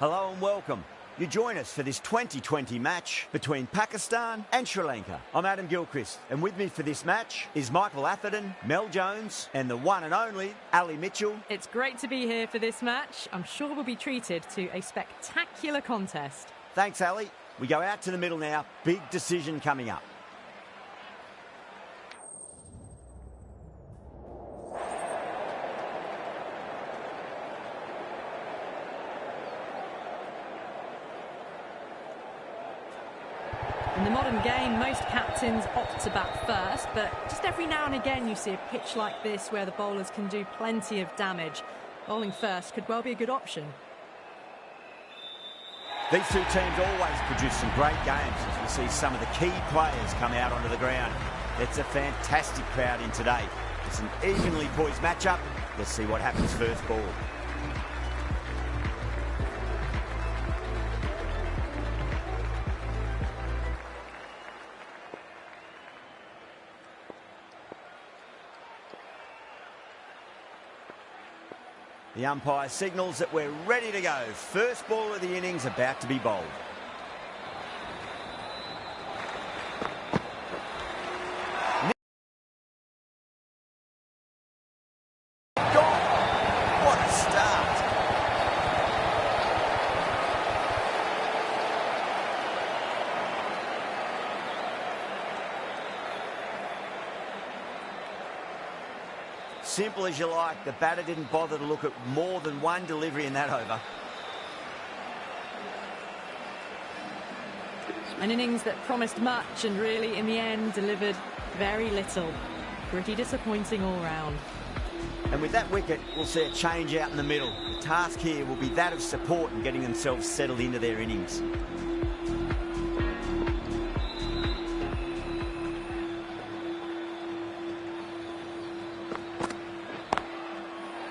Hello and welcome. You join us for this 2020 match between Pakistan and Sri Lanka. I'm Adam Gilchrist, and with me for this match is Michael Atherton, Mel Jones, and the one and only Ali Mitchell. It's great to be here for this match. I'm sure we'll be treated to a spectacular contest. Thanks, Ali. We go out to the middle now. Big decision coming up. In the modern game, most captains opt to bat first, but just every now and again you see a pitch like this where the bowlers can do plenty of damage. Bowling first could well be a good option. These two teams always produce some great games as we see some of the key players come out onto the ground. It's a fantastic crowd in today. It's an evenly poised matchup. Let's see what happens first ball. The umpire signals that we're ready to go. First ball of the innings about to be bowled. Gone! What a start! Simple as you like, the batter didn't bother to look at more than one delivery in that over. An innings that promised much and really, in the end, delivered very little. Pretty disappointing all round. And with that wicket, we'll see a change out in the middle. The task here will be that of support and getting themselves settled into their innings.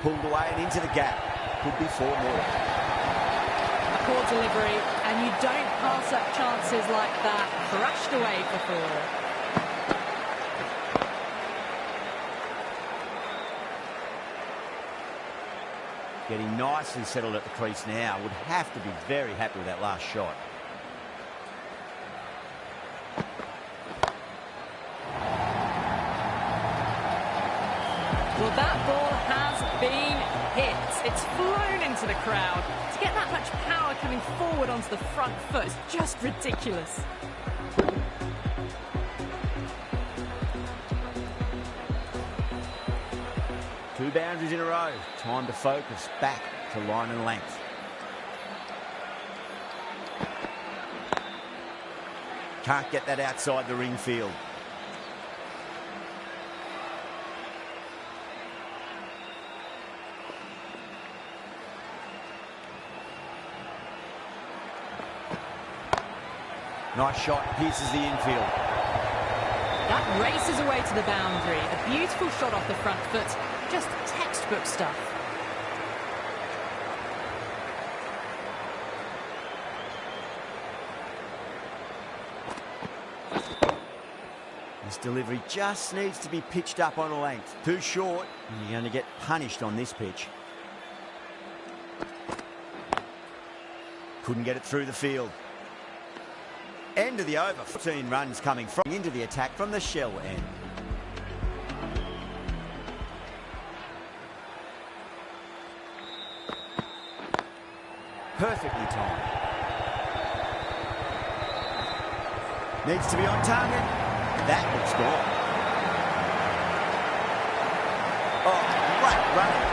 Pulled away and into the gap. Could be four more. A poor delivery, and you don't pass up chances like that. Crushed away for four. Getting nicely settled at the crease now. Would have to be very happy with that last shot. Well, that ball has been hit. It's flown into the crowd. To get that much power coming forward onto the front foot is just ridiculous. Two boundaries in a row. Time to focus back to line and length. Can't get that outside the ring field. Nice shot, pierces the infield. That races away to the boundary. A beautiful shot off the front foot. Just textbook stuff. This delivery just needs to be pitched up on a length. Too short, and you're going to get punished on this pitch. Couldn't get it through the field. End of the over. 14 runs coming from into the attack from the shell end. Perfectly timed. Needs to be on target. That looks gone. Oh, great running.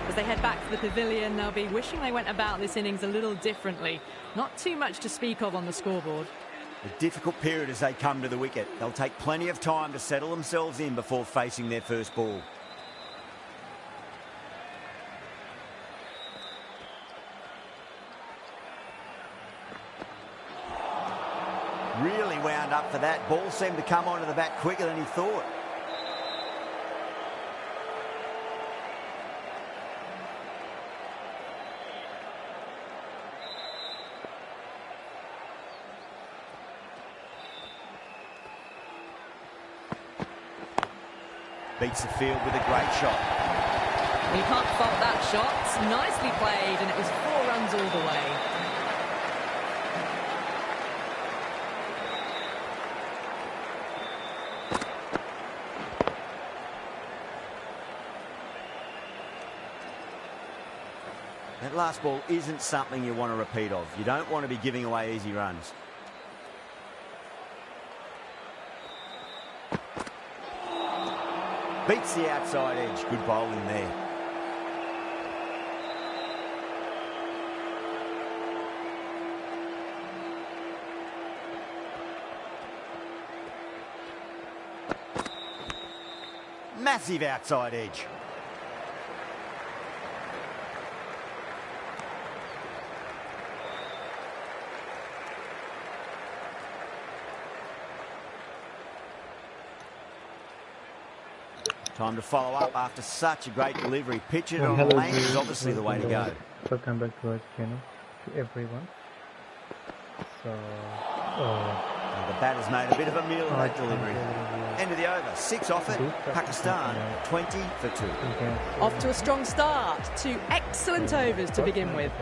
As they head back to the pavilion, they'll be wishing they went about this innings a little differently. Not too much to speak of on the scoreboard. A difficult period as they come to the wicket. They'll take plenty of time to settle themselves in before facing their first ball. Really wound up for that. Ball seemed to come onto the bat quicker than he thought. beats the field with a great shot. You can't fault that shot. Nicely played, and it was 4 runs all the way. That last ball isn't something you want to repeat of. You don't want to be giving away easy runs. Beats the outside edge. Good bowling there. Massive outside edge. Time to follow up after such a great delivery. Pitch it on the lane is obviously the way to go. Welcome back to our channel, to everyone. So, the batter's made a bit of a meal of that delivery. End of the over. 6 off it. Pakistan 20 for 2. Off to a strong start. 2 excellent overs to begin with.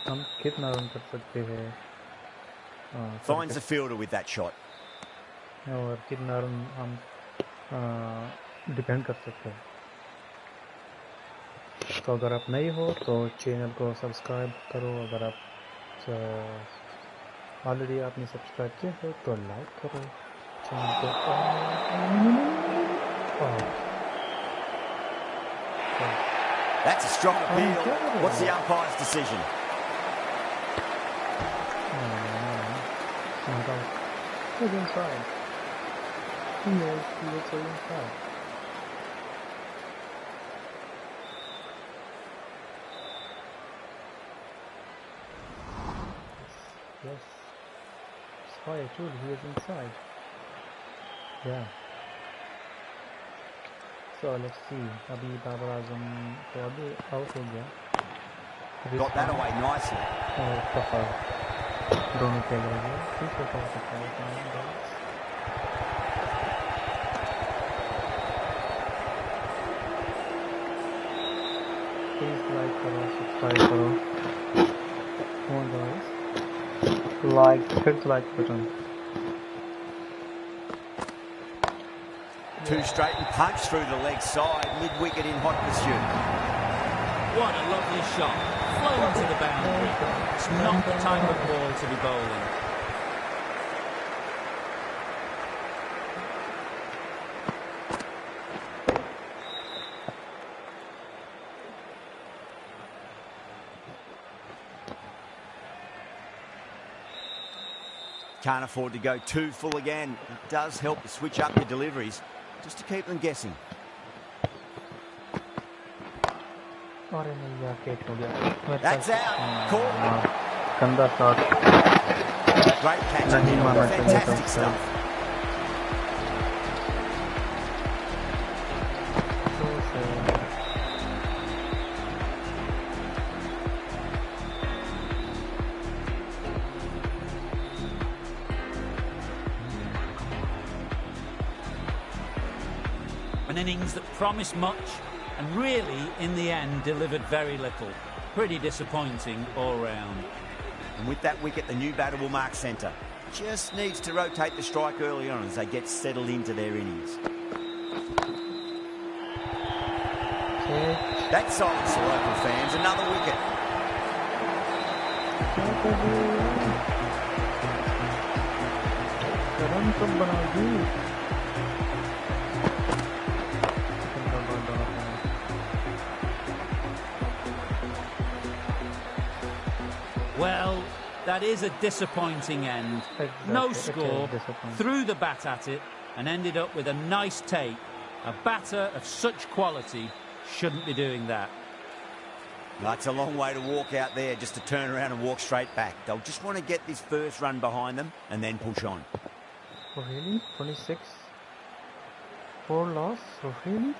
हम कितना run कर सकते हैं? Finds the fielder with that shot. और कितना run हम depend कर सकते हैं? तो अगर आप नए हो तो चैनल को सब्सक्राइब करो. अगर आप ऑलरेडी आपने सब्सक्राइब किया हो तो लाइक करो चैनल को. That's a strong appeal. What's the umpire's decision? He's inside. He knows he looks inside. Yes. That's why I told you he is inside. Yeah. So let's see. Abhi Babar Azam to abhi out ho gaya. Got that away nicely. और सफर दोनों खेल रहे हैं. ठीक है कर सकता है. Please like करो, subscribe करो. Come on guys. Like, hit the like button. 2 straight and punch through the leg side, mid-wicket in hot pursuit. What a lovely shot. Flown to the boundary. It's not the type of ball to be bowling. Can't afford to go too full again. It does help to switch up your deliveries, just to keep them guessing. That's out. Caught. Ganda shot. Great catch. Fantastic stuff. An innings that promised much and really, in the end, delivered very little. Pretty disappointing all round. And with that wicket, the new batter will mark centre. Just needs to rotate the strike early on as they get settled into their innings. That silenced the local fans. Another wicket. Well, that is a disappointing end. Exactly. No score, threw the bat at it and ended up with a nice take. A batter of such quality shouldn't be doing that. That's a long way to walk out there just to turn around and walk straight back. They'll just want to get this first run behind them and then push on. Oh, really? 26? 4 loss? Oh, really?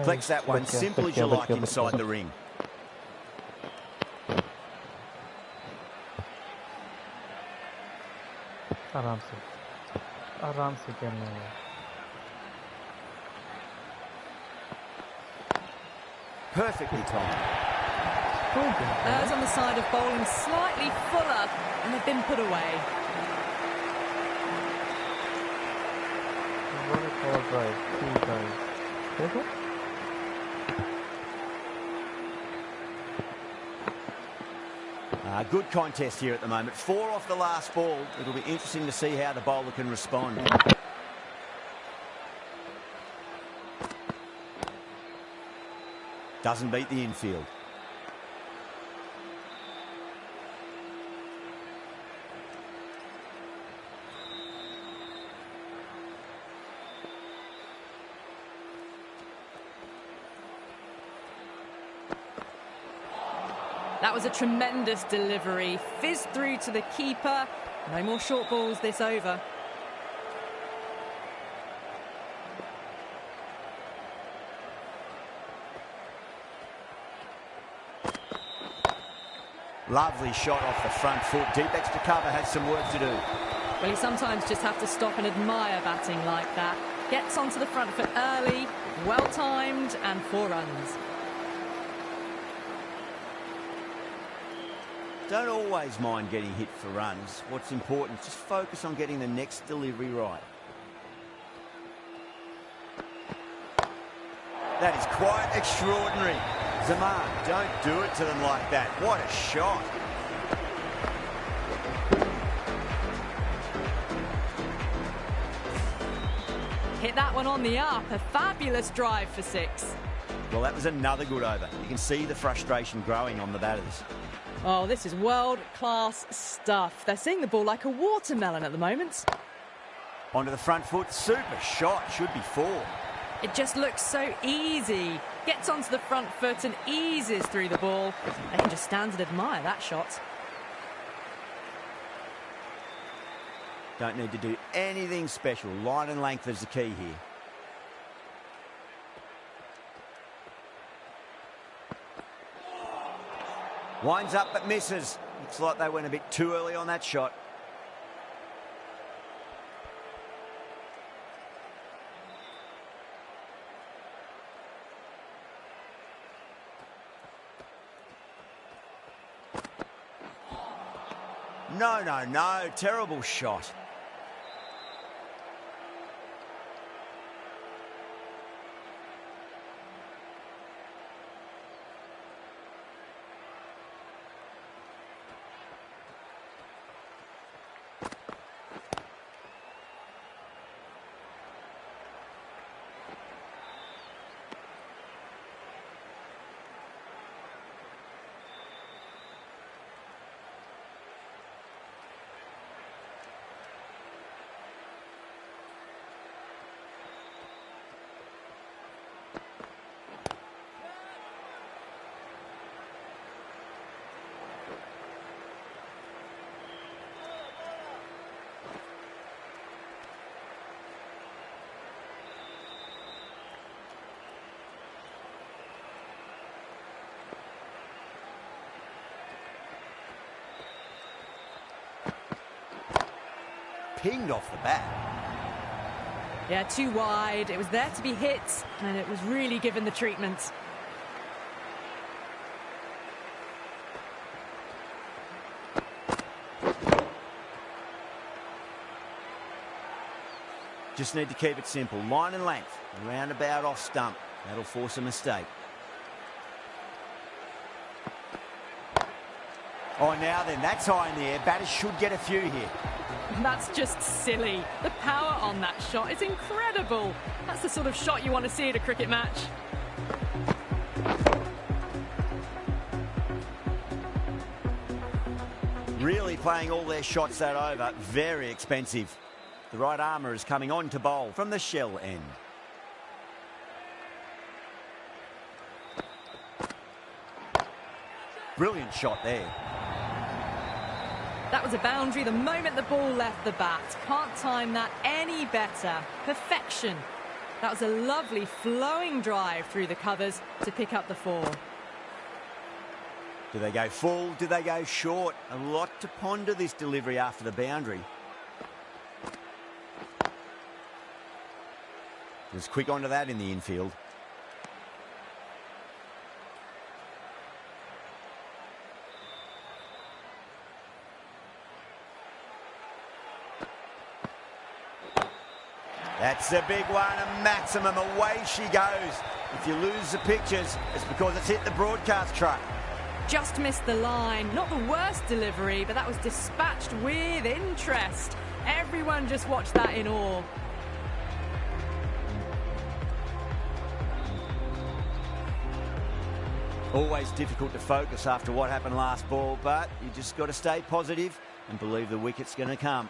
Flex that one, simple as you like inside the ring. आराम से खेलना है। Perfectly timed. Errs on the side of bowling slightly fuller, and they've been put away. What a power drive, 2 drives. देखो Good contest here at the moment. 4 off the last ball. It'll be interesting to see how the bowler can respond. Doesn't beat the infield. That was a tremendous delivery. Fizzed through to the keeper. No more short balls this over. Lovely shot off the front foot. Deep extra cover has some work to do. Well, you sometimes just have to stop and admire batting like that. Gets onto the front foot early, well timed, and 4 runs. Don't always mind getting hit for runs. What's important is just focus on getting the next delivery right. That is quite extraordinary. Zaman, don't do it to them like that. What a shot. Hit that one on the up. A fabulous drive for 6. Well, that was another good over. You can see the frustration growing on the batters. Oh, this is world-class stuff. They're seeing the ball like a watermelon at the moment. Onto the front foot. Super shot. Should be 4. It just looks so easy. Gets onto the front foot and eases through the ball. They can just stand and admire that shot. Don't need to do anything special. Line and length is the key here. Winds up but misses. Looks like they went a bit too early on that shot. No. Terrible shot. Pinged off the bat. Yeah, too wide. It was there to be hit, and it was really given the treatment. Just need to keep it simple. Line and length. Roundabout off stump. That'll force a mistake. Oh, now then, that's high in the air. Batters should get a few here. That's just silly. The power on that shot is incredible. That's the sort of shot you want to see at a cricket match. Really playing all their shots that over. Very expensive. The right armour is coming on to bowl from the shell end. Brilliant shot there. That was a boundary the moment the ball left the bat. Can't time that any better. Perfection. That was a lovely flowing drive through the covers to pick up the 4. Do they go full? Do they go short? A lot to ponder this delivery after the boundary. Was quick onto that in the infield. That's a big one, a maximum. Away she goes. If you lose the pictures, it's because it's hit the broadcast truck. Just missed the line. Not the worst delivery, but that was dispatched with interest. Everyone just watched that in awe. Always difficult to focus after what happened last ball, but you just got to stay positive and believe the wicket's going to come.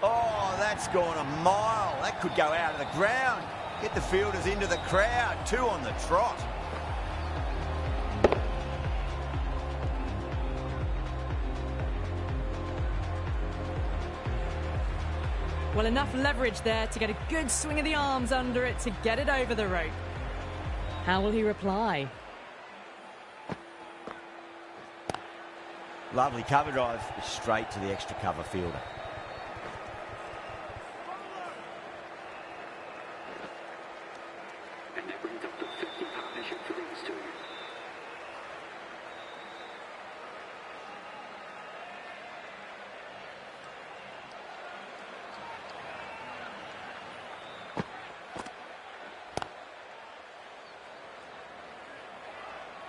Oh, that's gone a mile. That could go out of the ground. Get the fielders into the crowd. 2 on the trot. Well, enough leverage there to get a good swing of the arms under it to get it over the rope. How will he reply? Lovely cover drive, straight to the extra cover fielder. And that brings up the 50 partnership for these two.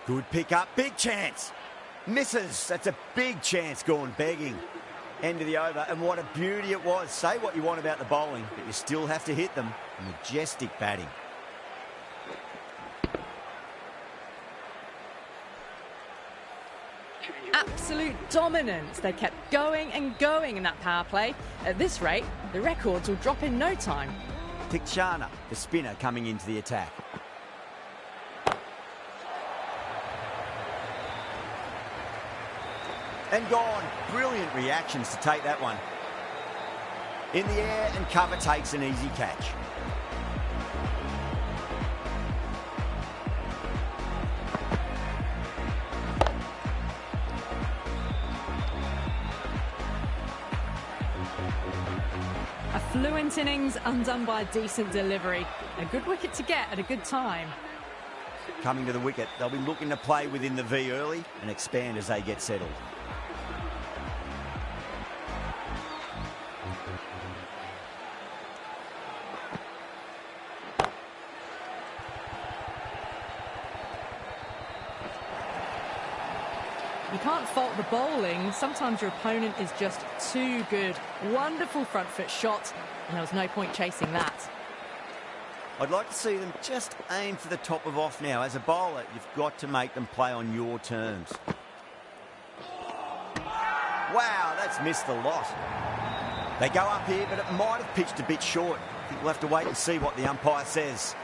Good pick up, big chance. Misses, that's a big chance gone begging. End of the over, and what a beauty it was. Say what you want about the bowling, but you still have to hit them. Majestic batting. Absolute dominance. They kept going and going in that power play. At this rate, the records will drop in no time. Tikshana, the spinner, coming into the attack. And gone. Brilliant reactions to take that one. In the air, and cover takes an easy catch. A fluent innings undone by a decent delivery. A good wicket to get at a good time. Coming to the wicket, they'll be looking to play within the V early and expand as they get settled. You can't fault the bowling. Sometimes your opponent is just too good. Wonderful front foot shot, and there was no point chasing that. I'd like to see them just aim for the top of off now. As a bowler, you've got to make them play on your terms. Wow, that's missed the lot. They go up here, but it might have pitched a bit short. I think we'll have to wait and see what the umpire says.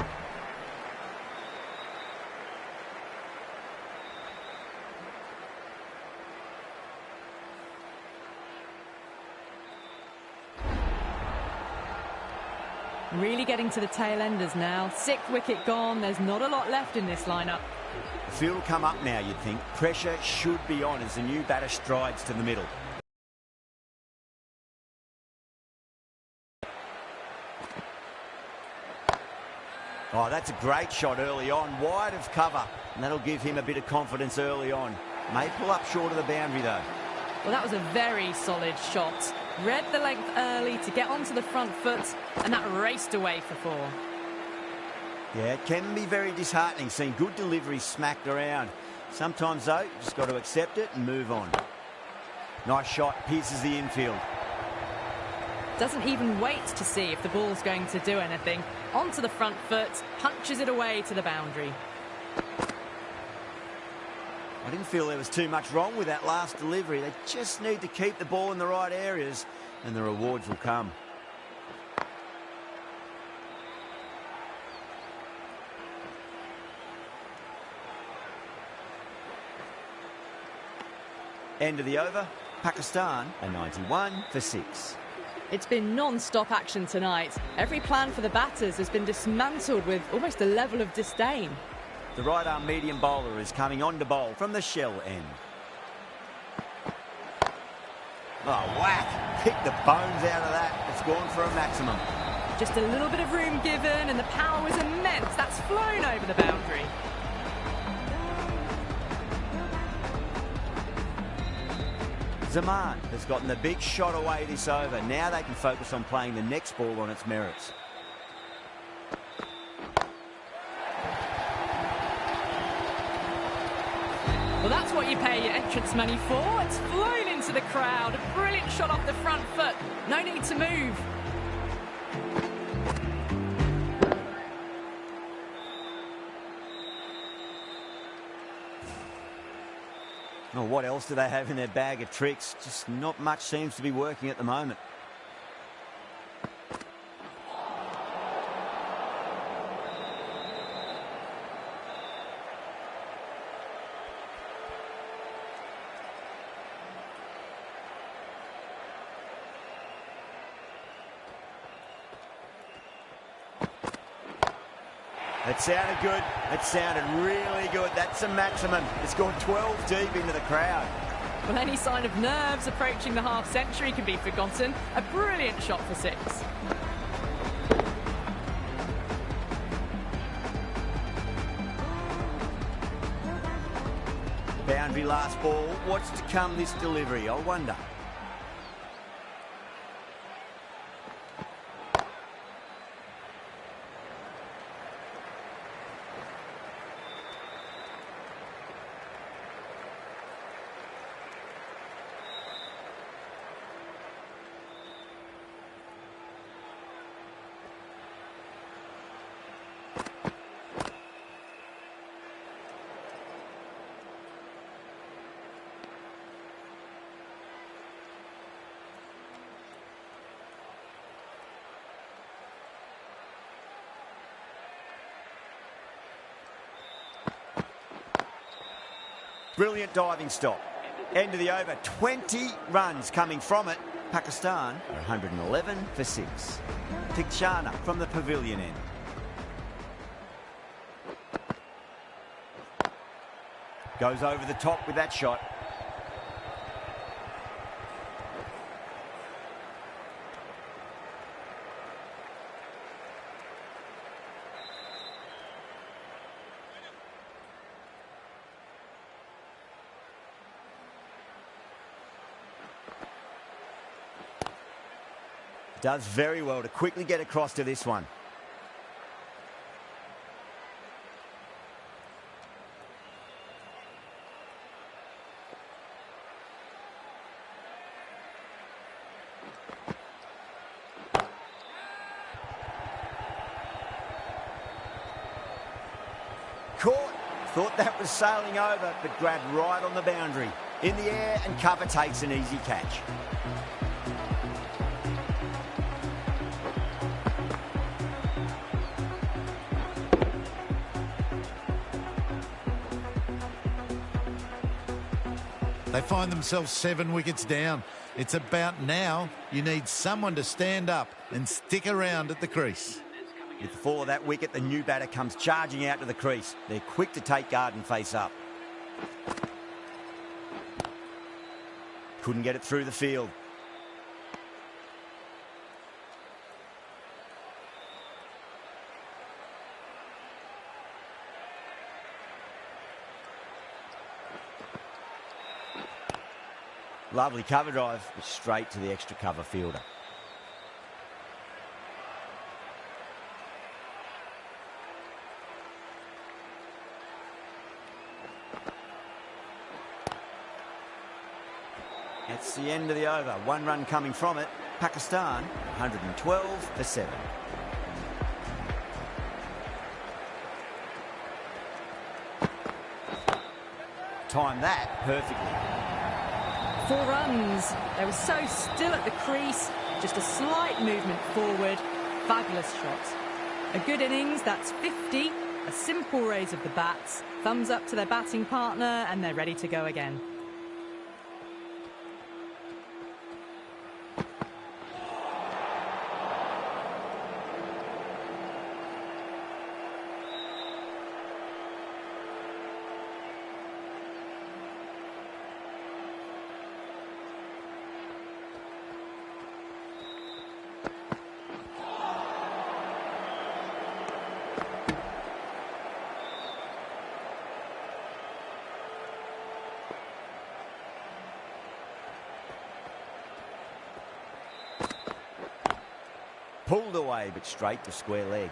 Really getting to the tail enders now. 6th wicket gone. There's not a lot left in this lineup. The field will come up now, you'd think. Pressure should be on as the new batter strides to the middle. Oh, that's a great shot early on. Wide of cover. And that'll give him a bit of confidence early on. May pull up short of the boundary, though. Well, that was a very solid shot. Read the length early to get onto the front foot, and that raced away for 4. Yeah, it can be very disheartening seeing good delivery smacked around. Sometimes, though, you just got to accept it and move on. Nice shot, pierces the infield. Doesn't even wait to see if the ball's going to do anything. Onto the front foot, punches it away to the boundary. I didn't feel there was too much wrong with that last delivery. They just need to keep the ball in the right areas and the rewards will come. End of the over. Pakistan a 91 for 6. It's been non-stop action tonight. Every plan for the batters has been dismantled with almost a level of disdain. The right-arm medium bowler is coming on to bowl from the shell end. Oh, whack! Pick the bones out of that. It's gone for a maximum. Just a little bit of room given, and the power was immense. That's flown over the boundary. Zaman has gotten the big shot away this over. Now they can focus on playing the next ball on its merits. Well, that's what you pay your entrance money for. It's flown into the crowd. A brilliant shot off the front foot. No need to move. Oh, what else do they have in their bag of tricks? Just not much seems to be working at the moment. It sounded good. It sounded really good. That's a maximum. It's gone 12 deep into the crowd. Well, any sign of nerves approaching the half-century can be forgotten. A brilliant shot for 6. Boundary last ball. What's to come this delivery? I wonder. Brilliant diving stop. End of the over. 20 runs coming from it. Pakistan 111 for 6. Tikshana from the pavilion end. Goes over the top with that shot. Does very well to quickly get across to this one. Caught. Thought that was sailing over, but grabbed right on the boundary. In the air, and cover takes an easy catch. They find themselves 7 wickets down. It's about now you need someone to stand up and stick around at the crease. With the fall of that wicket, the new batter comes charging out to the crease. They're quick to take guard and face up. Couldn't get it through the field. Lovely cover drive, but straight to the extra cover fielder. That's the end of the over. 1 run coming from it. Pakistan 112 for 7. Timed that perfectly. 4 runs. They were so still at the crease. Just a slight movement forward. Fabulous shot. A good innings, that's 50. A simple raise of the bats. Thumbs up to their batting partner, and they're ready to go again. Pulled away, but straight to square leg.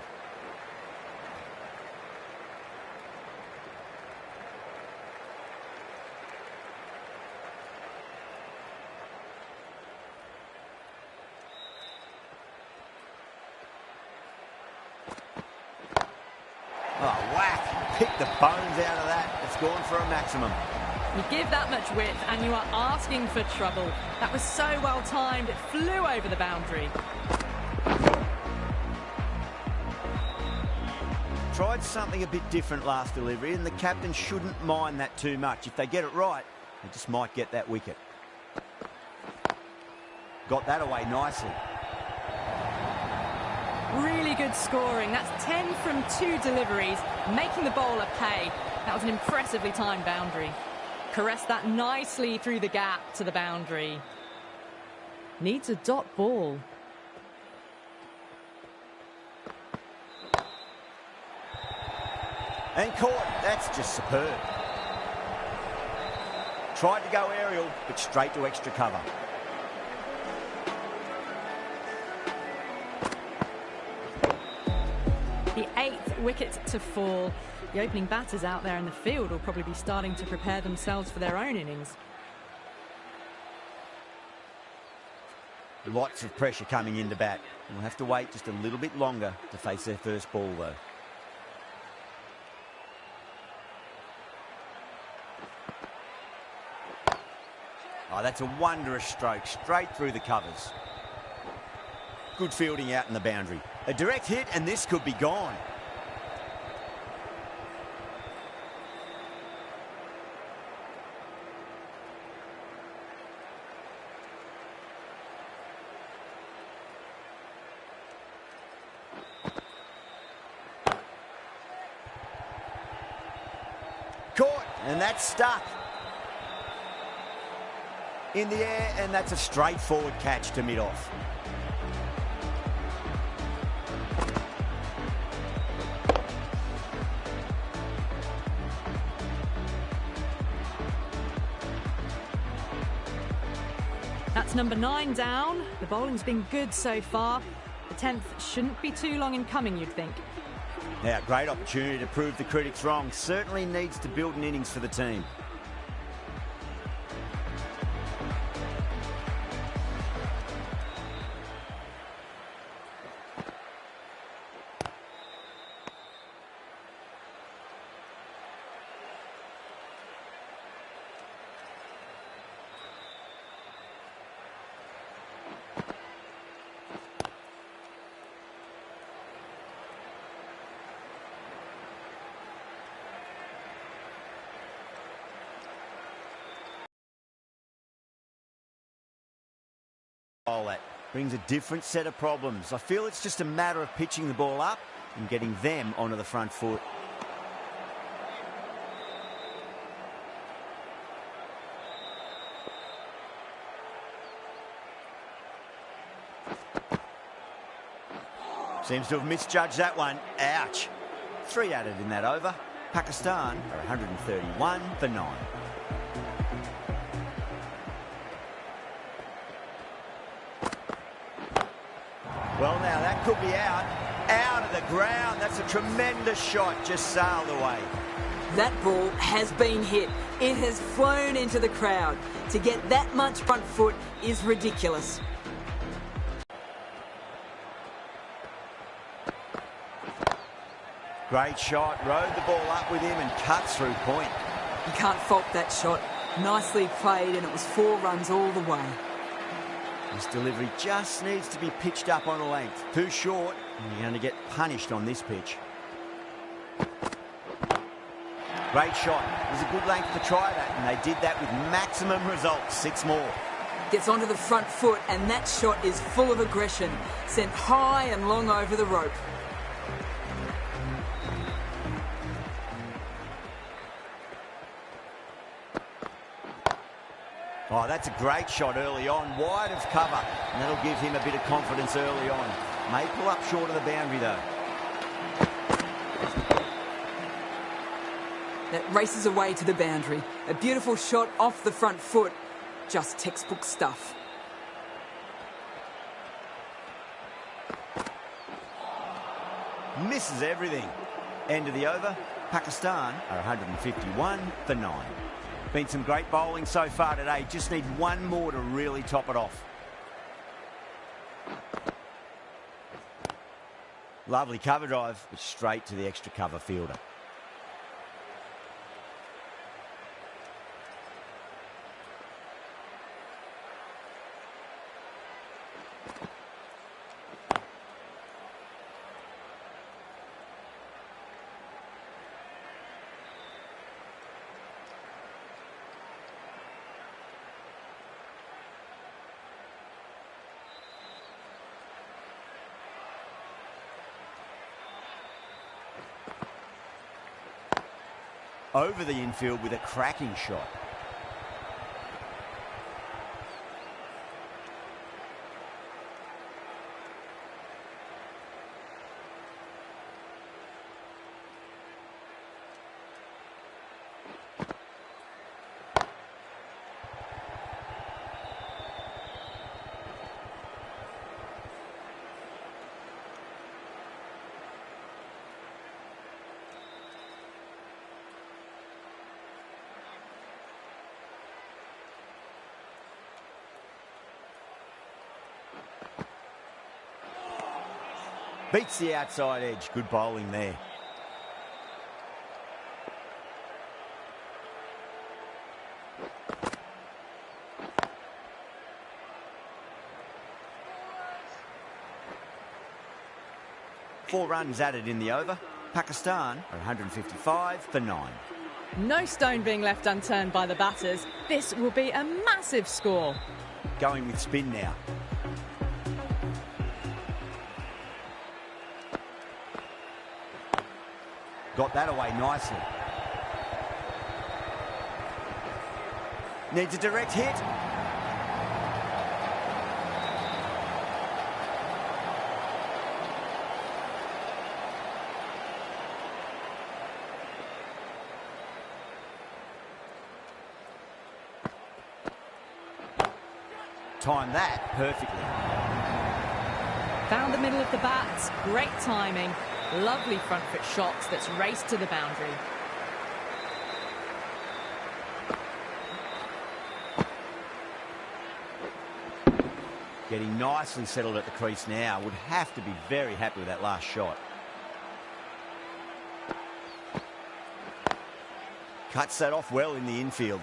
Oh, whack! Pick the bones out of that. It's gone for a maximum. You give that much width and you are asking for trouble. That was so well timed, it flew over the boundary. Tried something a bit different last delivery, and the captain shouldn't mind that too much. If they get it right, they just might get that wicket. Got that away nicely. Really good scoring. That's 10 from 2 deliveries, making the bowler pay. That was an impressively timed boundary. Caressed that nicely through the gap to the boundary. Needs a dot ball. And caught. That's just superb. Tried to go aerial, but straight to extra cover. The 8th wicket to fall. The opening batters out there in the field will probably be starting to prepare themselves for their own innings. Lots of pressure coming into bat. We'll have to wait just a little bit longer to face their first ball, though. Oh, that's a wondrous stroke, straight through the covers. Good fielding out in the boundary. A direct hit, and this could be gone. Caught, and that's stuck. In the air, and that's a straightforward catch to mid-off. That's number 9 down. The bowling's been good so far. The 10th shouldn't be too long in coming, you'd think. Now, great opportunity to prove the critics wrong. Certainly needs to build an innings for the team. That brings a different set of problems. I feel it's just a matter of pitching the ball up and getting them onto the front foot. Seems to have misjudged that one. Ouch. 3 added in that over. Pakistan are 131 for 9. Well, now that could be out of the ground. That's a tremendous shot, just sailed away. That ball has been hit. It has flown into the crowd. To get that much front foot is ridiculous. Great shot, rode the ball up with him and cut through point. You can't fault that shot. Nicely played, and it was 4 runs all the way. This delivery just needs to be pitched up on a length. Too short, and you're going to get punished on this pitch. Great shot. It was a good length to try that, and they did that with maximum results. 6 more. Gets onto the front foot, and that shot is full of aggression. Sent high and long over the rope. Oh, that's a great shot early on, wide of cover, and that'll give him a bit of confidence early on. May pull up short of the boundary, though. That races away to the boundary. A beautiful shot off the front foot. Just textbook stuff. misses everything. End of the over. Pakistan are 151 for 9. Been some great bowling so far today. Just need one more to really top it off. Lovely cover drive, but straight to the extra cover fielder. Over the infield with a cracking shot. Beats the outside edge. Good bowling there. Four runs added in the over. Pakistan are 155 for 9. No stone being left unturned by the batters. This will be a massive score. Going with spin now. Got that away nicely. Needs a direct hit. Timed that perfectly. Found the middle of the bat. Great timing. Lovely front foot shots that's raced to the boundary. Getting nicely settled at the crease now. Would have to be very happy with that last shot. Cuts that off well in the infield.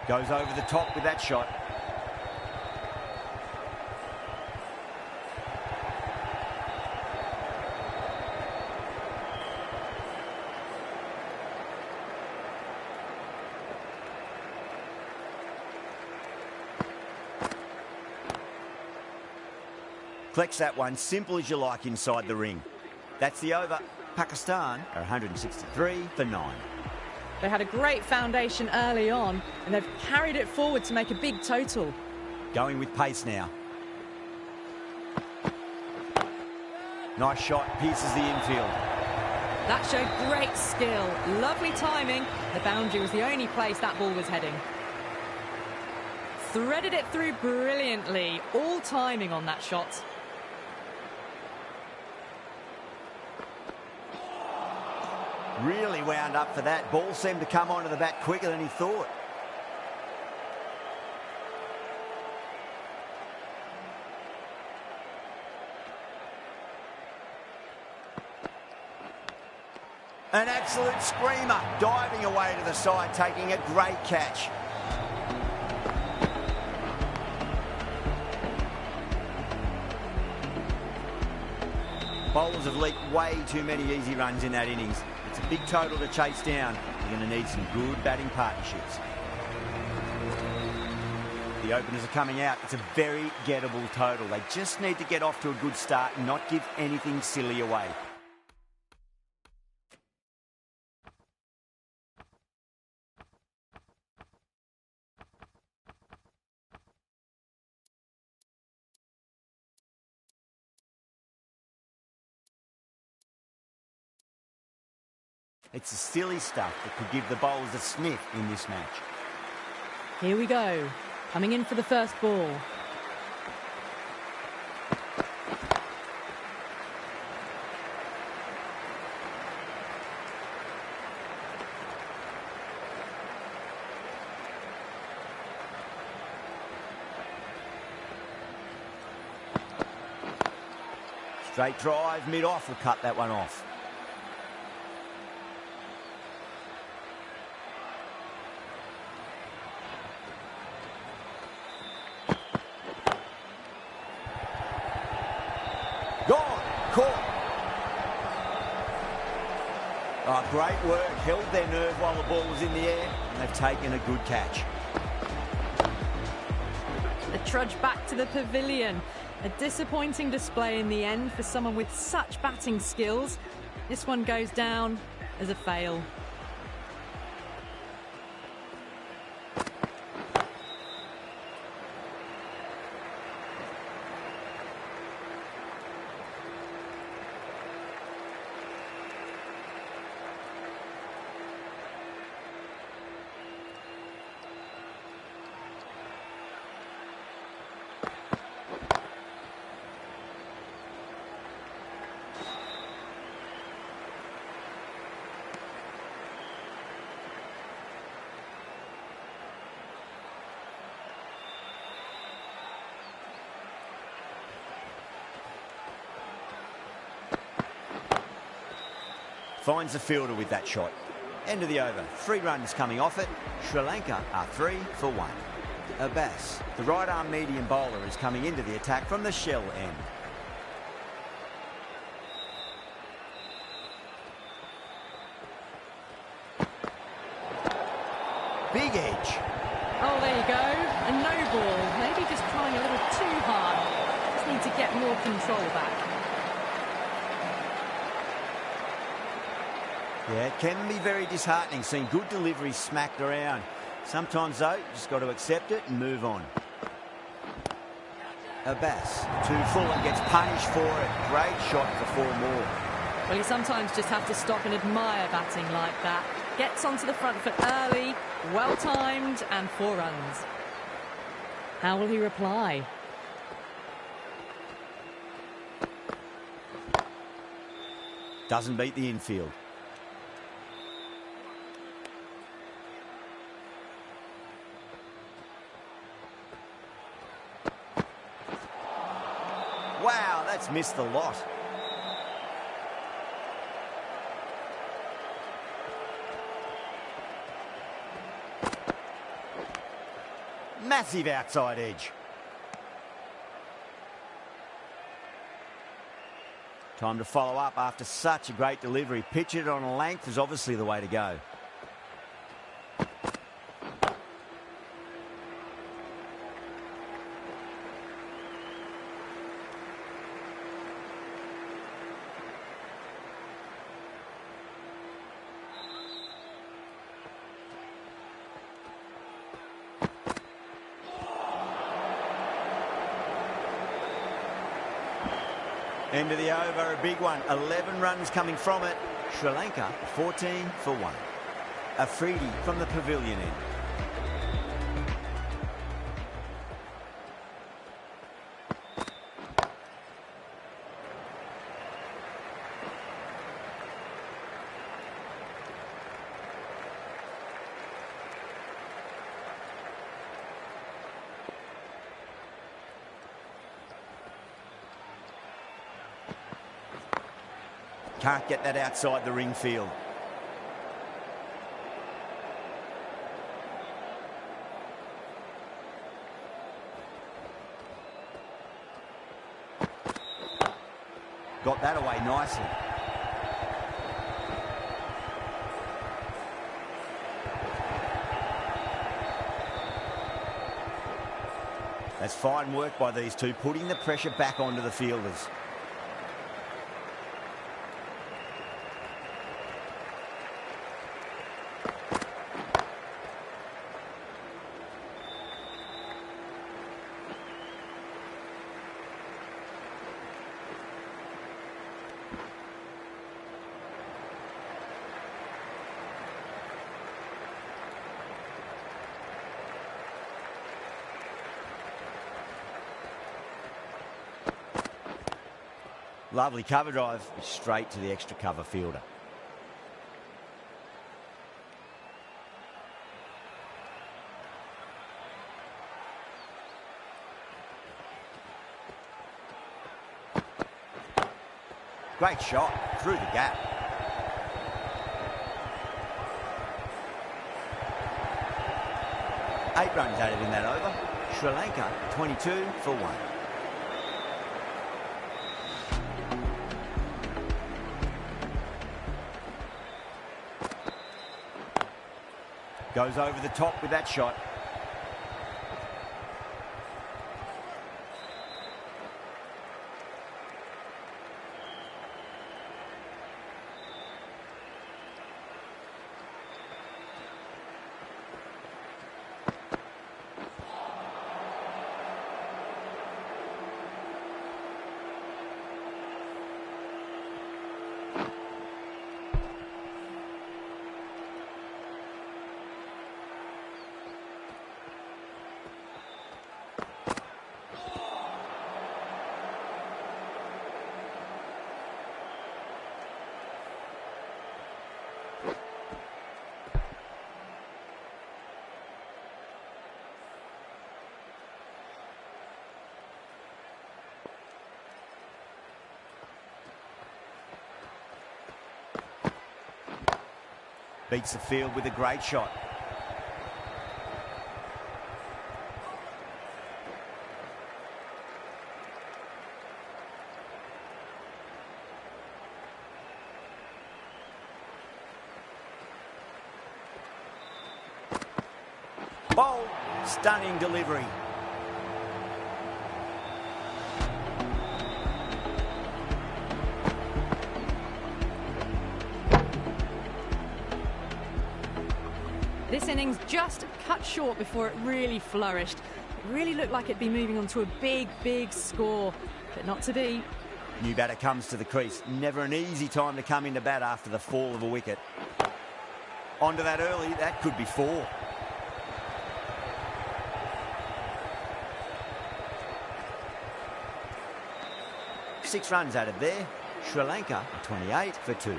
Goes over the top with that shot. Collects that one, simple as you like, inside the ring. That's the over. Pakistan are 163 for 9. They had a great foundation early on, and they've carried it forward to make a big total. Going with pace now. Nice shot, pierces the infield. That showed great skill. Lovely timing. The boundary was the only place that ball was heading. Threaded it through brilliantly. All timing on that shot. Really wound up for that. Ball seemed to come onto the bat quicker than he thought. An absolute screamer, diving away to the side, taking a great catch. Bowlers have leaked way too many easy runs in that innings. It's a big total to chase down. You're going to need some good batting partnerships. The openers are coming out. It's a very gettable total. They just need to get off to a good start and not give anything silly away. It's the silly stuff that could give the bowlers a sniff in this match. Here we go. Coming in for the first ball. Straight drive, mid-off will cut that one off. Gone, caught. Oh, great work, held their nerve while the ball was in the air, and they've taken a good catch. The trudge back to the pavilion. A disappointing display in the end for someone with such batting skills. This one goes down as a fail. Finds the fielder with that shot. End of the over. 3 runs coming off it. Sri Lanka are 3 for 1. Abbas, the right-arm medium bowler, is coming into the attack from the shell end. Big edge. Oh, there you go. A no ball. Maybe just trying a little too hard. Just need to get more control back. Yeah, it can be very disheartening seeing good deliveries smacked around. Sometimes, though, you just got to accept it and move on. Abbas, too full and gets punished for it. Great shot for 4 more. Well, you sometimes just have to stop and admire batting like that. Gets onto the front foot early, well-timed, and 4 runs. How will he reply? Doesn't beat the infield. Wow, that's missed the lot. Massive outside edge. Time to follow up after such a great delivery. Pitch it on a length is obviously the way to go. End of the over, a big one. 11 runs coming from it. Sri Lanka 14 for 1. Afridi from the pavilion end. Can't get that outside the ring field. Got that away nicely. That's fine work by these two, putting the pressure back onto the fielders. Lovely cover drive, straight to the extra cover fielder. Great shot through the gap. Eight runs added in that over. Sri Lanka 22 for 1. Goes over the top with that shot. Beats the field with a great shot. Bold, stunning delivery. This innings just cut short before it really flourished. It really looked like it'd be moving on to a big, big score, but not to be. New batter comes to the crease. Never an easy time to come into bat after the fall of a wicket. Onto that early, that could be 4. Six runs added there. Sri Lanka 28 for 2.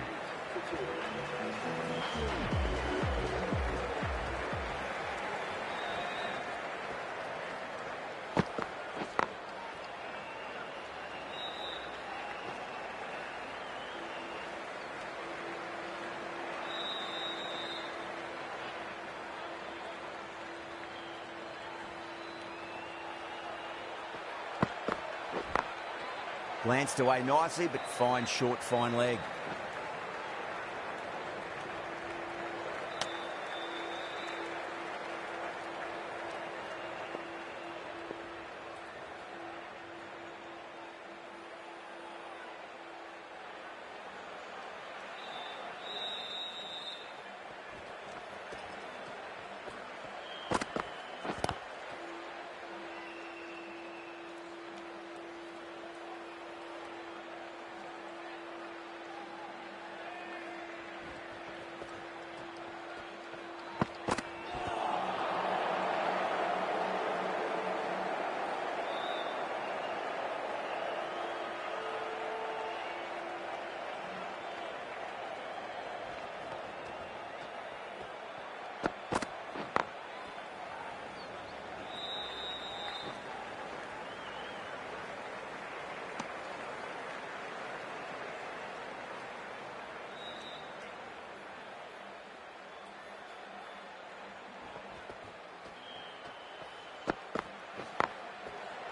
Glanced away nicely, but fine short, fine leg.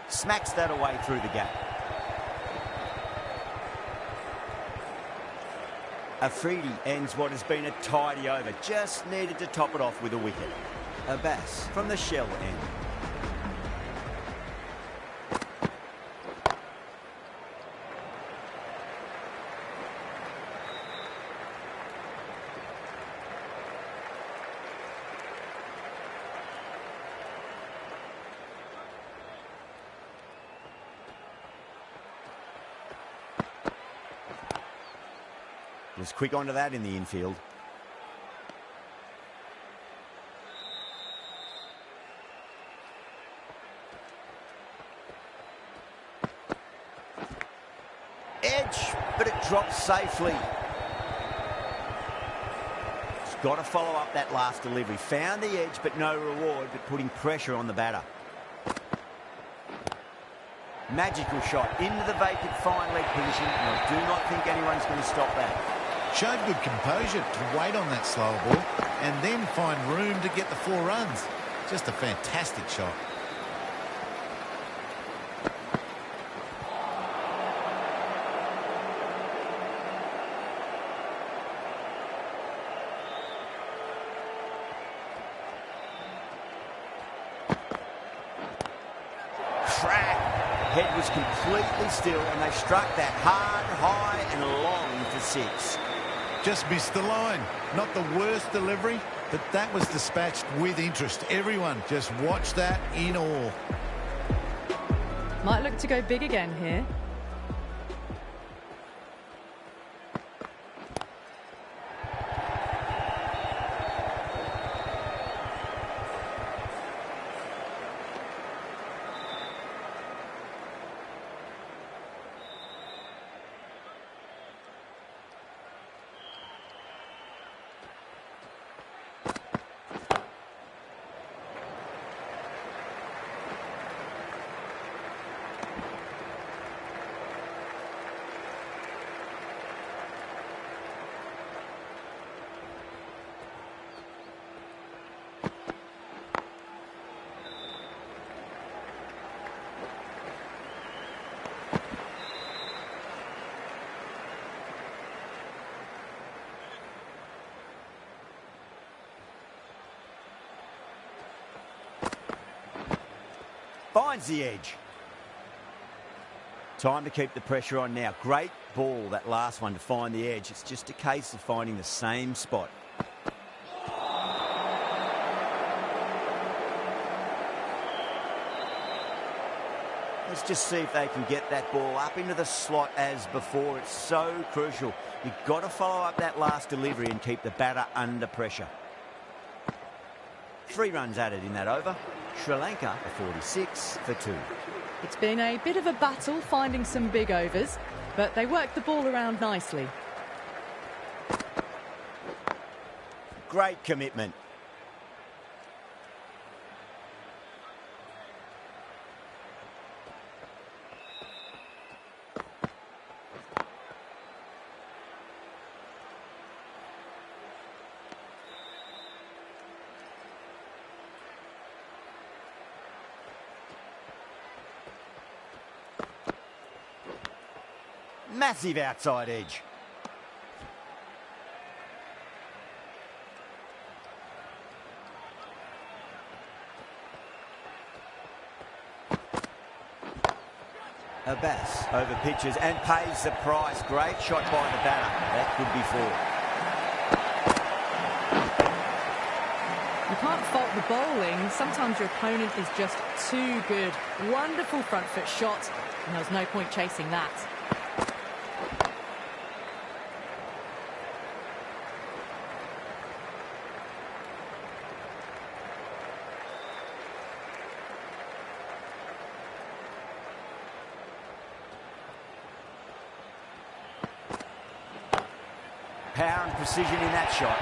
Smacks that away through the gap. Afridi ends what has been a tidy over. Just needed to top it off with a wicket. Abbas from the shell end. Was quick onto that in the infield. Edge edge, but it drops safely. He's got to follow up that last delivery. Found the edge, but no reward, but putting pressure on the batter. Magical shot into the vacant fine leg position, and I do not think anyone's going to stop that. Showed good composure to wait on that slower ball and then find room to get the 4 runs. Just a fantastic shot. Crack. Head was completely still, and they struck that hard, high and long for 6. Just missed the line. Not the worst delivery, but that was dispatched with interest. Everyone just watched that in awe. Might look to go big again here. Finds the edge. Time to keep the pressure on now. Great ball, that last one, to find the edge. It's just a case of finding the same spot. Let's just see if they can get that ball up into the slot as before. It's so crucial. You've got to follow up that last delivery and keep the batter under pressure. 3 runs added in that over. Sri Lanka are 46 for 2. It's been a bit of a battle finding some big overs, but they worked the ball around nicely. Great commitment. Massive outside edge. Abbas over pitches and pays the price. Great shot by the batter. That could be 4. You can't fault the bowling. Sometimes your opponent is just too good. Wonderful front foot shot, and there's no point chasing that. Power and precision in that shot.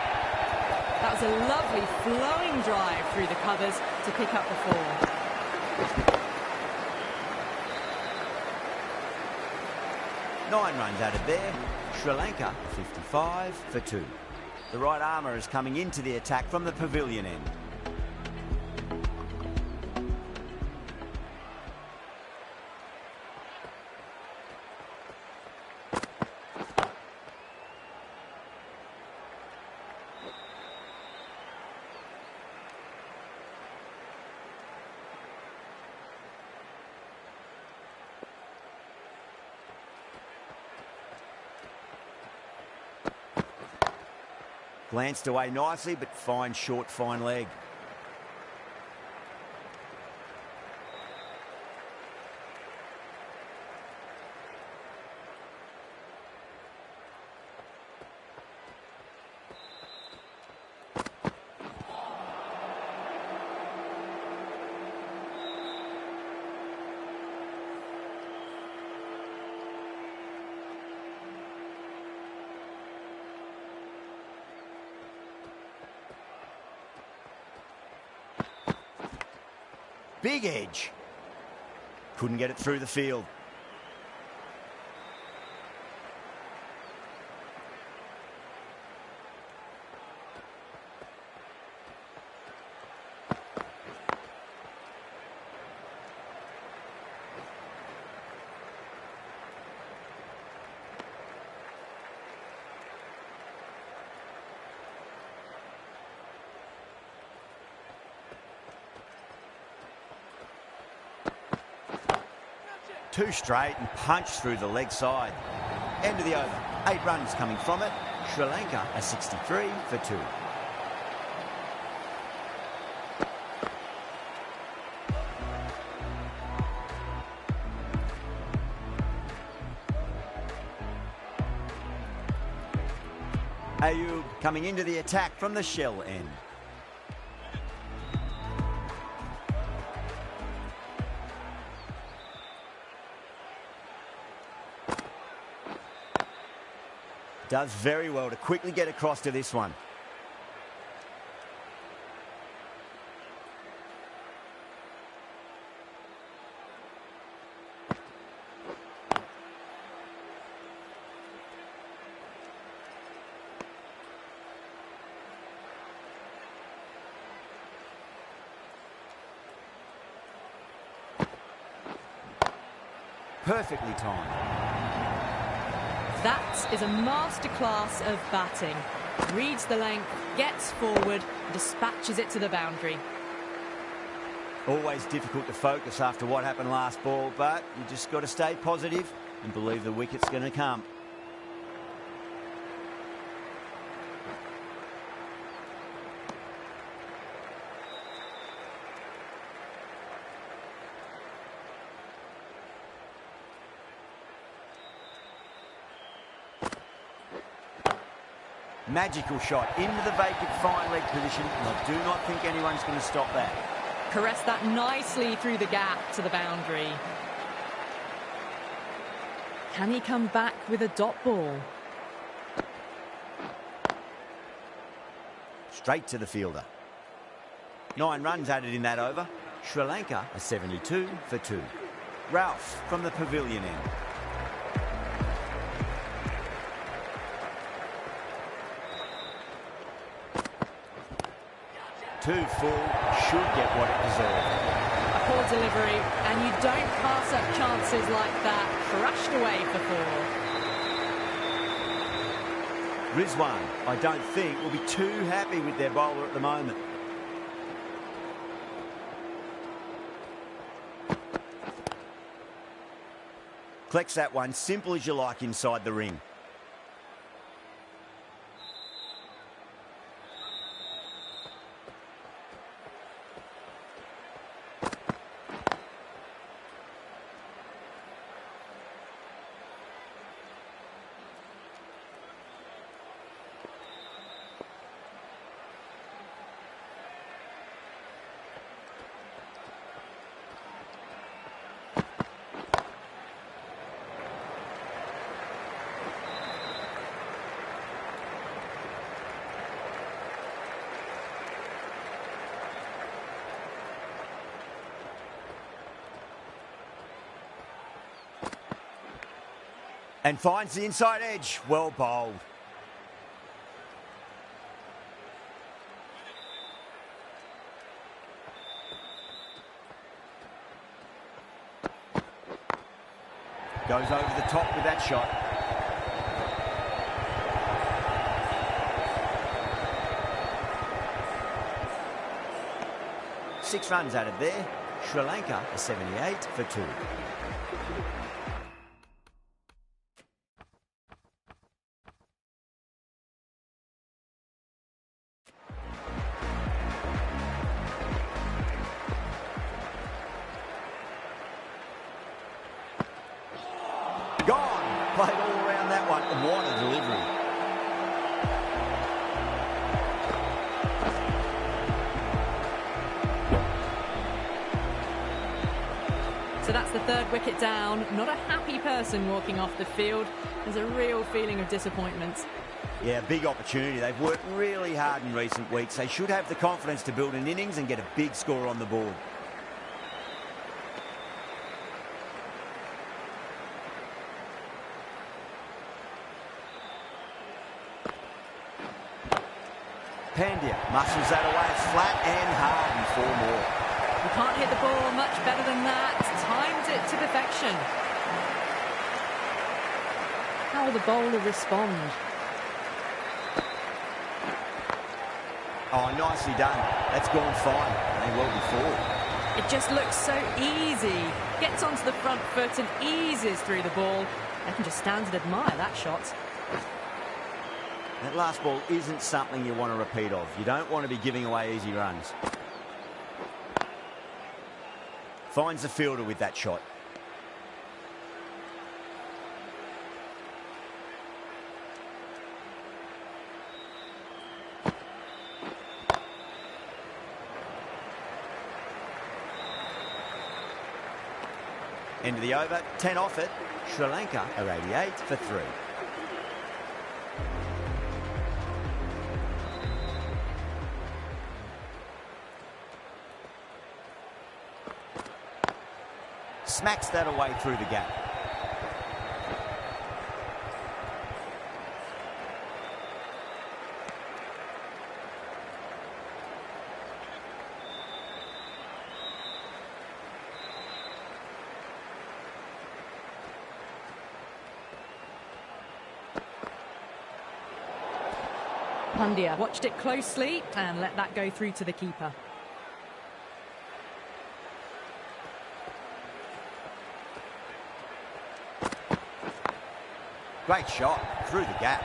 That was a lovely flowing drive through the covers to pick up the 4. 9 runs added there. Sri Lanka 55 for 2. The right armour is coming into the attack from the pavilion end. Glanced away nicely, but fine short, fine leg. big edge. Couldn't get it through the field. Two straight and punched through the leg side. End of the over. 8 runs coming from it. Sri Lanka a 63 for 2. Ayub coming into the attack from the shell end. Does very well to quickly get across to this one. Perfectly timed. That is a masterclass of batting. Reads the length, gets forward, dispatches it to the boundary. Always difficult to focus after what happened last ball, but you just got to stay positive and believe the wicket's going to come. Magical shot into the vacant fine leg position, and I do not think anyone's going to stop that. Caressed that nicely through the gap to the boundary. Can he come back with a dot ball? Straight to the fielder. 9 runs added in that over. Sri Lanka a 72 for 2. Ralph from the pavilion end. Too full, should get what it deserved. A poor delivery, and you don't pass up chances like that. Crashed away for 4. Rizwan, I don't think, will be too happy with their bowler at the moment. Collects that one, simple as you like inside the ring. And finds the inside edge. Well bowled. Goes over the top with that shot. Six runs added there. Sri Lanka a 78 for 2. Gone. Played all around that one, and what a delivery. So that's the 3rd wicket down. Not a happy person walking off the field. There's a real feeling of disappointment. Yeah, big opportunity. They've worked really hard in recent weeks. They should have the confidence to build an innings and get a big score on the board. Pandya muscles that away. It's flat and hard and 4 more. You can't hit the ball much better than that. Timed it to perfection. How will the bowler respond? Oh, nicely done. That's gone fine. They well before. It just looks so easy. Gets onto the front foot and eases through the ball. They can just stand and admire that shot. That last ball isn't something you want to repeat of. You don't want to be giving away easy runs. Finds the fielder with that shot. End of the over, 10 off it. Sri Lanka are 88 for 3. Smacks that away through the gap. Pandya watched it closely and let that go through to the keeper. Great shot through the gap.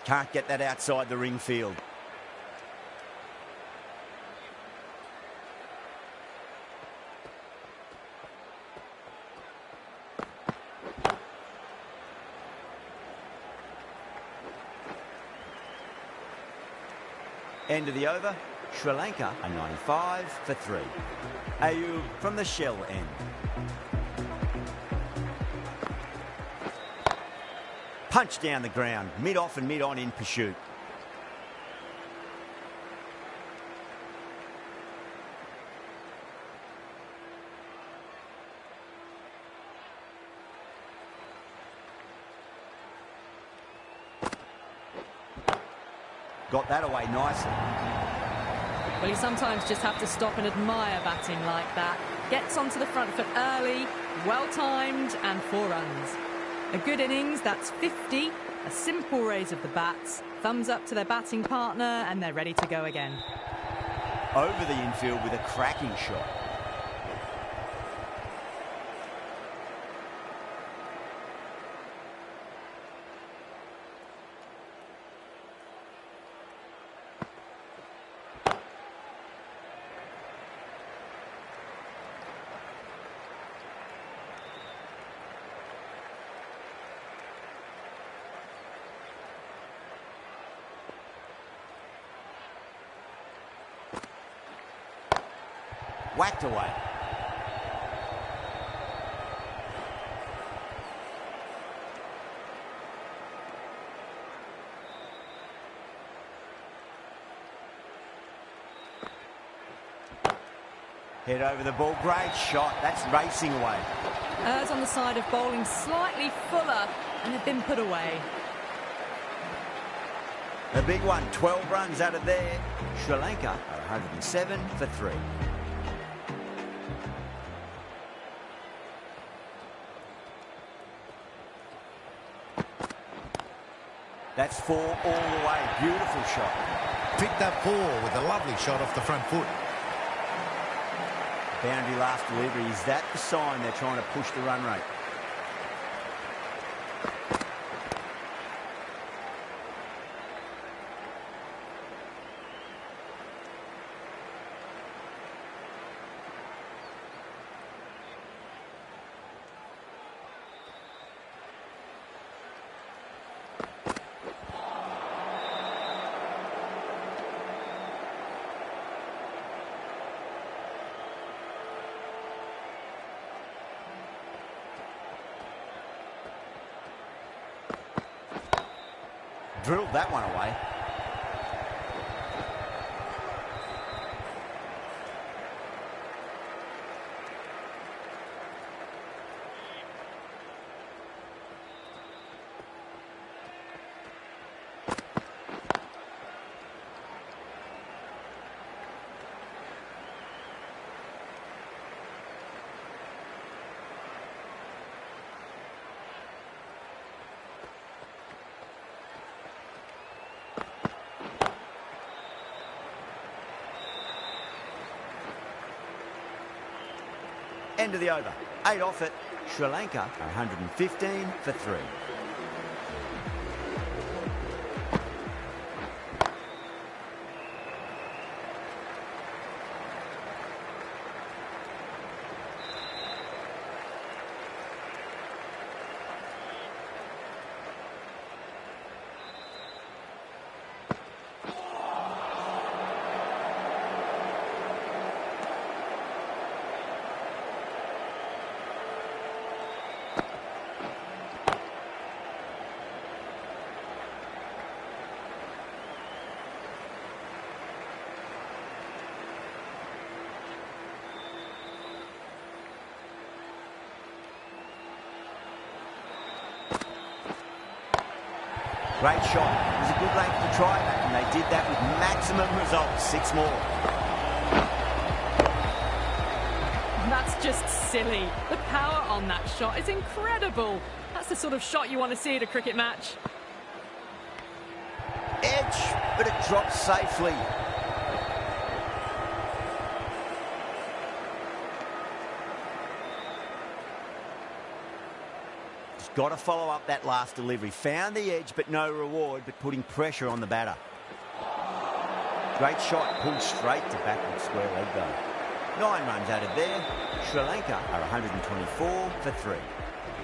Can't get that outside the ring field. End of the over. Sri Lanka are 95 for 3. Ayub from the shell end. Punch down the ground, mid-off and mid-on in pursuit. Got that away nicely. Well, you sometimes just have to stop and admire batting like that. Gets onto the front foot early, well-timed and 4 runs. A good innings, that's 50, a simple raise of the bats, thumbs up to their batting partner and they're ready to go again. Over the infield with a cracking shot. Whacked away. Head over the ball, great shot, that's racing away. Errs on the side of bowling slightly fuller and have been put away. The big one, 12 runs out of there. Sri Lanka are 107 for 3. That's 4 all the way. Beautiful shot. Picked up 4 with a lovely shot off the front foot. Boundary last delivery. Is that the sign they're trying to push the run rate? Drilled that one away. End of the over. 8 off it. Sri Lanka 115 for 3. Great shot. It was a good length to try that, and they did that with maximum results. 6 more. That's just silly. The power on that shot is incredible. That's the sort of shot you want to see at a cricket match. Edge, but it drops safely. Got to follow up that last delivery. Found the edge, but no reward, but putting pressure on the batter. Great shot, pulled straight to backward square leg though. 9 runs added there. Sri Lanka are 124 for 3.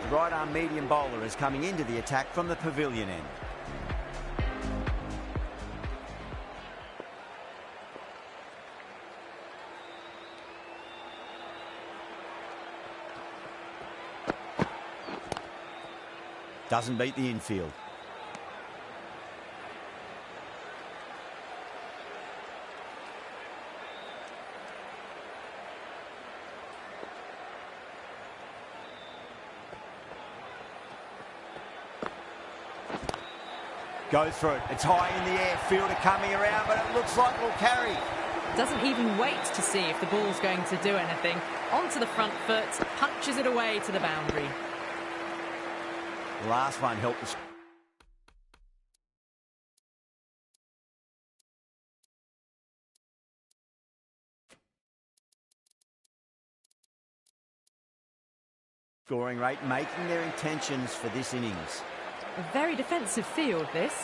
The right arm medium bowler is coming into the attack from the pavilion end. Doesn't beat the infield. Goes through it. It's high in the air. Fielder coming around, but it looks like it'll carry. Doesn't even wait to see if the ball's going to do anything. Onto the front foot, punches it away to the boundary. The last one helped us. Scoring rate making their intentions for this innings. A very defensive field, this.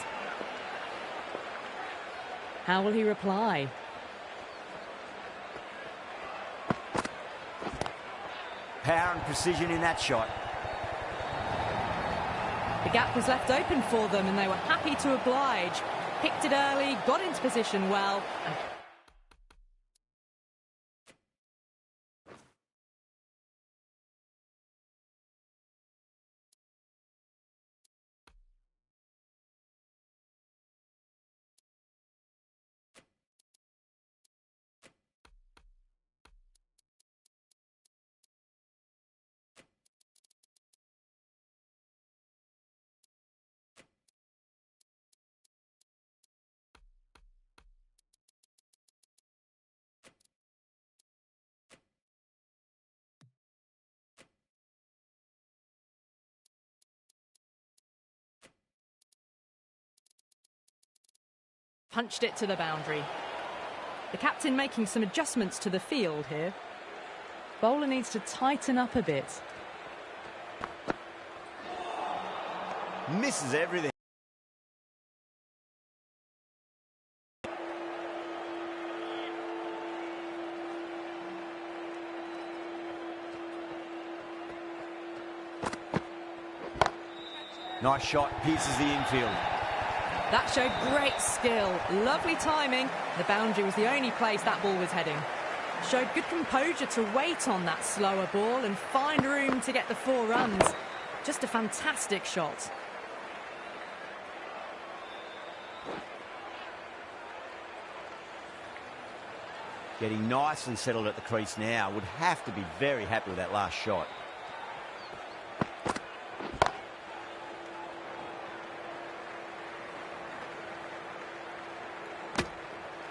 How will he reply? Power and precision in that shot. The gap was left open for them and they were happy to oblige. Picked it early, got into position well. And punched it to the boundary. The captain making some adjustments to the field here. Bowler needs to tighten up a bit. Misses everything. Nice shot, pierces the infield. That showed great skill, lovely timing. The boundary was the only place that ball was heading. Showed good composure to wait on that slower ball and find room to get the 4 runs. Just a fantastic shot. Getting nicely settled at the crease now. Would have to be very happy with that last shot.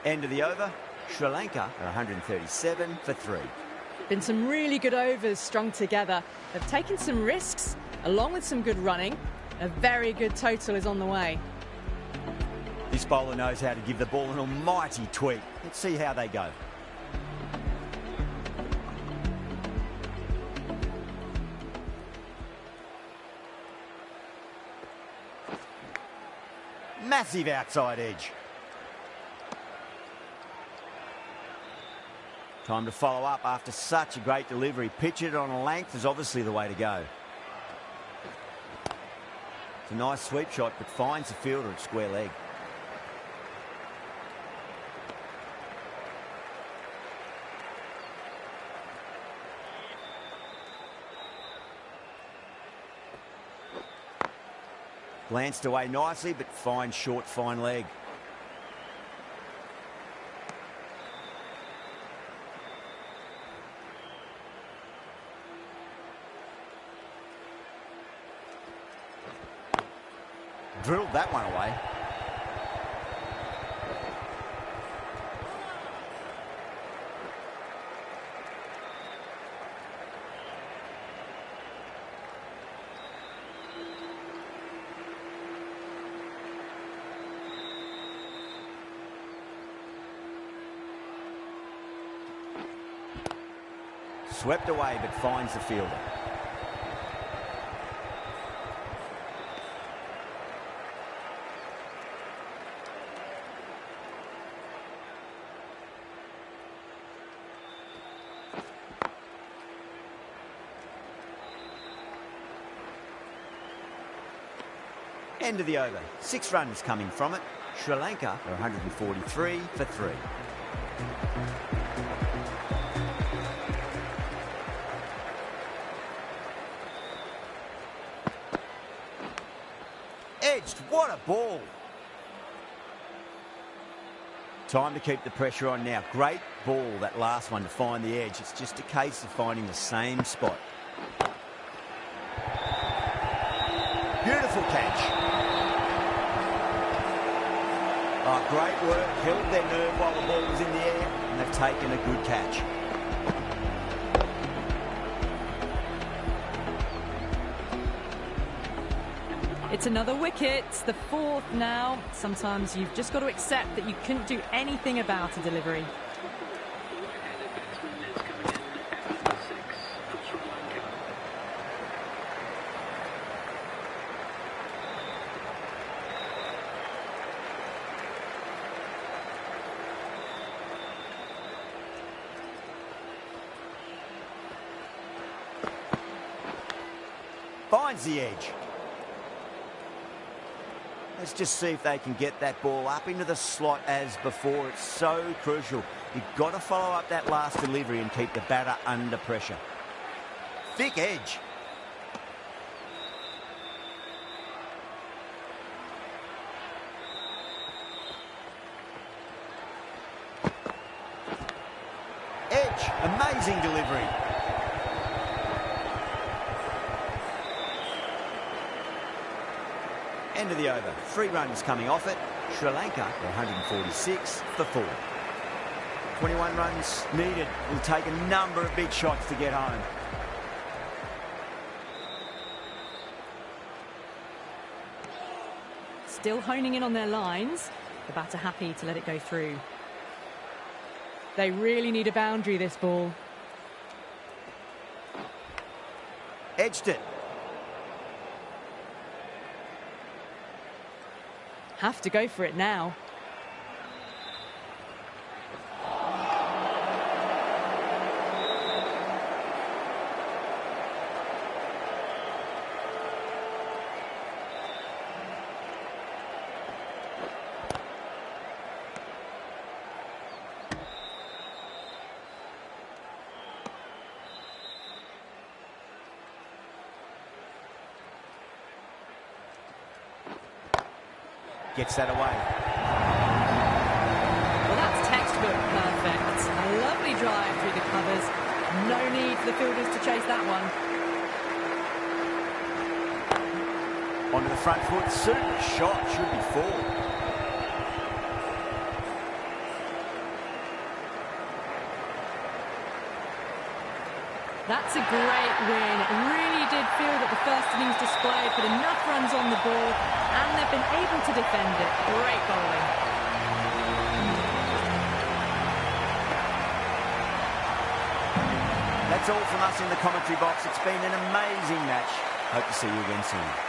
End of the over. Sri Lanka are 137 for 3. Been some really good overs strung together. They've taken some risks, along with some good running. A very good total is on the way. This bowler knows how to give the ball an almighty tweak. Let's see how they go. Massive outside edge. Time to follow up after such a great delivery. Pitch it on a length is obviously the way to go. It's a nice sweep shot, but finds the fielder at square leg. Glanced away nicely, but finds short, fine leg. Drilled that one away. Swept away, but finds the fielder. End of the over. 6 runs coming from it. Sri Lanka are 143 for 3. Edged. What a ball. Time to keep the pressure on now. Great ball, that last one, to find the edge. It's just a case of finding the same spot. Beautiful catch. Oh, great work. Held their nerve while the ball was in the air, and they've taken a good catch. It's another wicket, the 4th now. Sometimes you've just got to accept that you couldn't do anything about a delivery. Finds the edge. Let's just see if they can get that ball up into the slot as before. It's so crucial. You've got to follow up that last delivery and keep the batter under pressure. Thick edge. Edge. Amazing delivery. End of the over. 3 runs coming off it. Sri Lanka are 146 for 4. 21 runs needed. Will take a number of big shots to get home. Still honing in on their lines. The batter happy to let it go through. They really need a boundary, this ball. Edged it. Have to go for it now. Gets that away. No need for the fielders to chase that one. Onto the front foot. Super shot. Should be 4. That's a great win. It really did feel that the first innings display put enough runs on the ball and they've been able to defend it. Great bowling. That's all from us in the commentary box. It's been an amazing match. Hope to see you again soon.